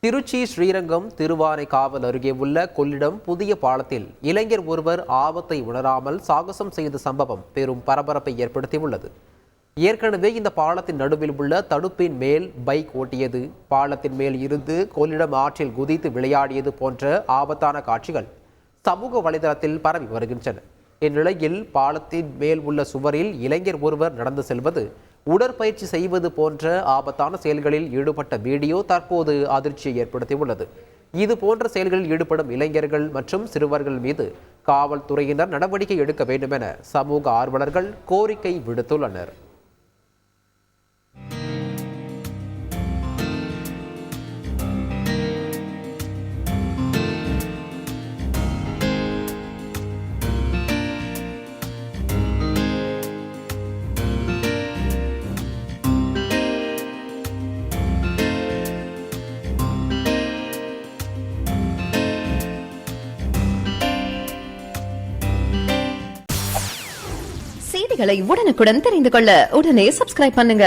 திருச்சி ஸ்ரீரங்கம் திருவானைக்காவல் அருகே உள்ள கொள்ளிடம் புதிய பாலத்தில் இளைஞர் ஒருவர் ஆபத்தை உணராமல் சாகசம் செய்த சம்பவம் பெரும் பரபரப்பை ஏற்படுத்தியுள்ளது. ஏற்கனவே இந்த பாலத்தின் நடுவில் உள்ள தடுப்பின் மேல் பைக் ஓட்டியது, பாலத்தின் மேல் இருந்து கொள்ளிடம் ஆற்றில் குதித்து விளையாடியது போன்ற ஆபத்தான காட்சிகள் சமூக வலைதளத்தில் பரவி வருகின்றன. இந்நிலையில் பாலத்தின் மேல் உள்ள சுவரில் இளைஞர் ஒருவர் நடந்து செல்வது, உடற்பயிற்சி செய்வது போன்ற ஆபத்தான செயல்களில் ஈடுபட்ட வீடியோ தற்போது அதிர்ச்சியை ஏற்படுத்தியுள்ளது. இது போன்ற செயல்களில் ஈடுபடும் இளைஞர்கள் மற்றும் சிறுவர்கள் மீது காவல்துறையினர் நடவடிக்கை எடுக்க வேண்டும் என சமூக ஆர்வலர்கள் கோரிக்கை விடுத்துள்ளனர். செய்திகளை உடனுக்குடன் தெரிந்து கொள்ள உடனே சப்ஸ்கிரைப் பண்ணுங்க.